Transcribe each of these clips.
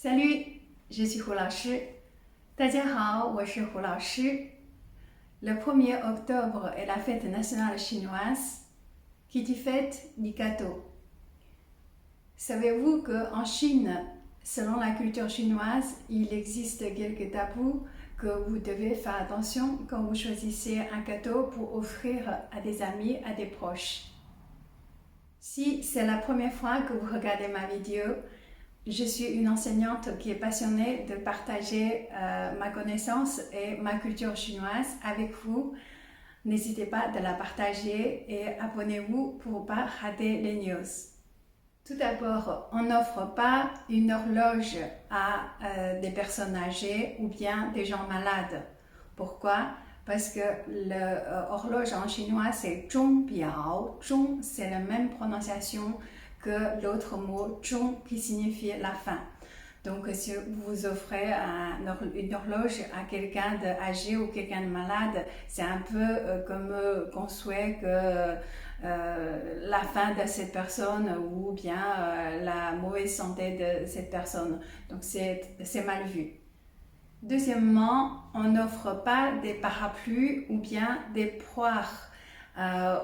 Salut, je suis Hu 老师。大家好，我是胡老师。Le 1er octobre est la fête nationale chinoise qui dit fête du gâteau. Savez-vous qu'en Chine, selon la culture chinoise, il existe quelques tabous que vous devez faire attention quand vous choisissez un gâteau pour offrir à des amis, à des proches. Si c'est la première fois que vous regardez ma vidéo, je suis une enseignante qui est passionnée de partager ma connaissance et ma culture chinoise avec vous. N'hésitez pas de la partager et abonnez-vous pour ne pas rater les news. Tout d'abord, on n'offre pas une horloge à des personnes âgées ou bien des gens malades. Pourquoi? Parce que l'horloge en chinois c'est zhongbiao. Zhong, c'est la même prononciation que l'autre mot zhong qui signifie la fin. Donc si vous offrez une horloge à quelqu'un d'âgé ou quelqu'un de malade, c'est un peu comme qu'on souhaite que la fin de cette personne ou bien la mauvaise santé de cette personne. Donc c'est mal vu. Deuxièmement, on n'offre pas des parapluies ou bien des poires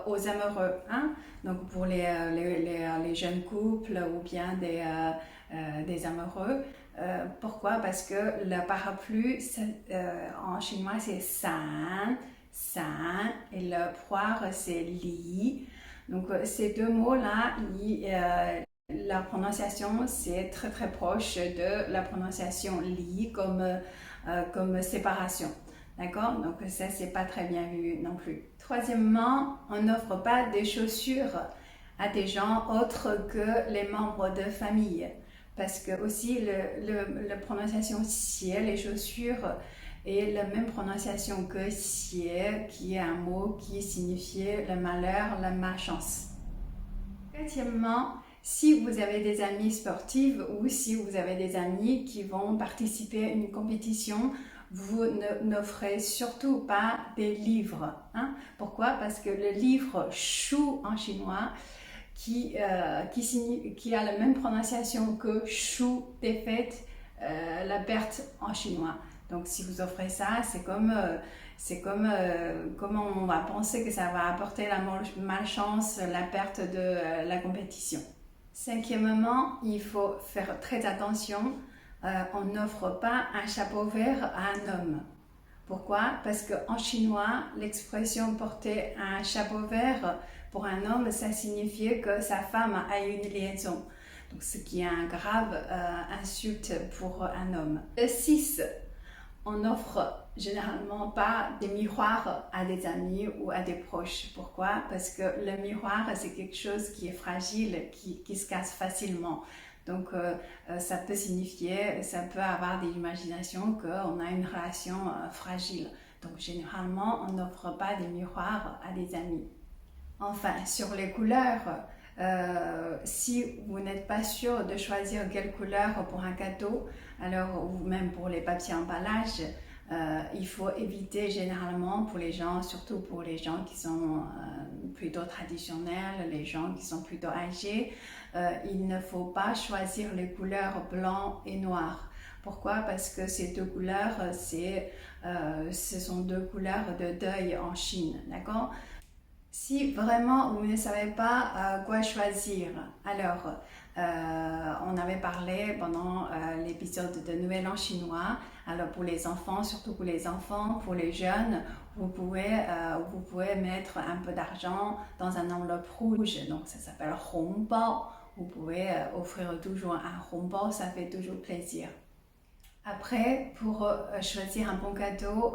aux amoureux, hein? Donc pour les jeunes couples ou bien des amoureux. Pourquoi? Parce que le parapluie en chinois c'est san, san, et le poire c'est li. Donc ces deux mots-là, la prononciation c'est très très proche de la prononciation li comme séparation. D'accord? Donc ça, c'est pas très bien vu non plus. Troisièmement, on n'offre pas des chaussures à des gens autres que les membres de famille. Parce que aussi, la prononciation xie, les chaussures, est la même prononciation que xie, qui est un mot qui signifie le malheur, la malchance. Quatrièmement, si vous avez des amis sportifs ou si vous avez des amis qui vont participer à une compétition, vous n'offrez surtout pas des livres. Hein? Pourquoi? Parce que le livre shu en chinois, qui a la même prononciation que shu, défaite, la perte en chinois. Donc si vous offrez ça, c'est comme on va penser que ça va apporter la malchance, la perte de la compétition. Cinquièmement, il faut faire très attention. On n'offre pas un chapeau vert à un homme. Pourquoi? Parce qu'en chinois, l'expression porter un chapeau vert pour un homme, ça signifiait que sa femme a une liaison. Donc, ce qui est un grave insulte pour un homme. 6. On n'offre généralement pas des miroirs à des amis ou à des proches. Pourquoi? Parce que le miroir, c'est quelque chose qui est fragile, qui se casse facilement. Donc, ça peut signifier, ça peut avoir des imaginations qu'on a une relation fragile. Donc, généralement, on n'offre pas des miroirs à des amis. Enfin, sur les couleurs, si vous n'êtes pas sûr de choisir quelle couleur pour un gâteau, alors ou même pour les papiers emballages, il faut éviter généralement pour les gens, surtout pour les gens qui sont plutôt traditionnels, les gens qui sont plutôt âgés, il ne faut pas choisir les couleurs blanc et noir. Pourquoi? Parce que ces deux couleurs, ce sont deux couleurs de deuil en Chine, d'accord? Si vraiment vous ne savez pas quoi choisir, alors on avait parlé pendant l'épisode de Nouvel An chinois, alors pour les enfants, surtout pour les enfants, pour les jeunes, vous pouvez mettre un peu d'argent dans un enveloppe rouge, donc ça s'appelle hongbao. Vous pouvez offrir toujours un hongbao, ça fait toujours plaisir. Après, pour choisir un bon cadeau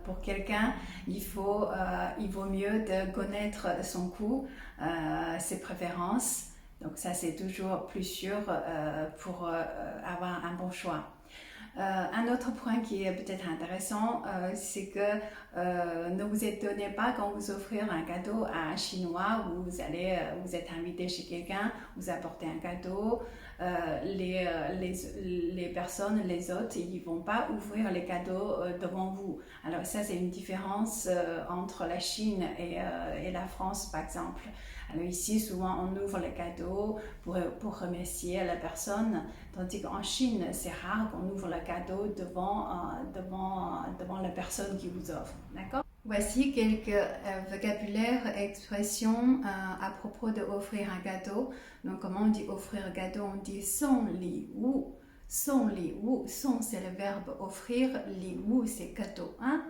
pour quelqu'un, il vaut mieux de connaître son goût, ses préférences. Donc ça, c'est toujours plus sûr pour avoir un bon choix. Un autre point qui est peut-être intéressant, c'est que ne vous étonnez pas quand vous offrez un cadeau à un Chinois où vous êtes invité chez quelqu'un vous apportez un cadeau, les personnes, les hôtes, ils ne vont pas ouvrir les cadeaux devant vous. Alors ça, c'est une différence entre la Chine et la France, par exemple. Alors ici, souvent, on ouvre les cadeaux pour remercier la personne, tandis qu'en Chine, c'est rare qu'on ouvre le cadeau devant la personne qui vous offre. D'accord? Voici quelques vocabulaires, expressions à propos d'offrir un cadeau. Donc, comment on dit offrir un cadeau? On dit son li wu. Son li wu. Son, c'est le verbe offrir. Li wu, c'est cadeau. Hein?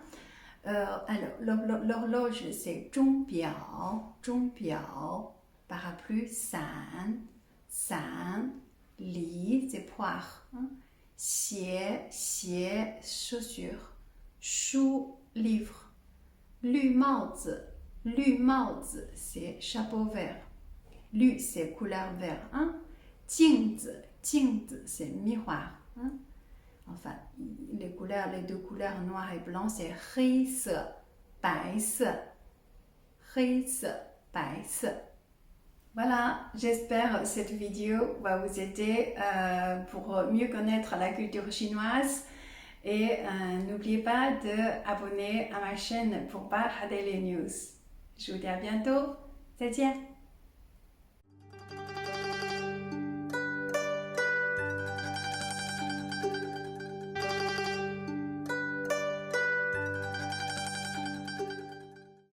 Alors, l'horloge, c'est zhong biao. Zhong biao. Parapluie, san. San. Li, c'est poire. Hein? Xie, xie, chaussure. Chou, livre. 绿帽子 c'est chapeau vert. 绿 c'est couleur vert. Hein? 镜子 c'est miroir. Hein? Enfin, les deux couleurs noir et blanc, c'est 黑色 白色 黑色 白色. Voilà, j'espère que cette vidéo va vous aider pour mieux connaître la culture chinoise. Et n'oubliez pas d'abonner à ma chaîne pour ne pas rater les news. Je vous dis à bientôt. 再见。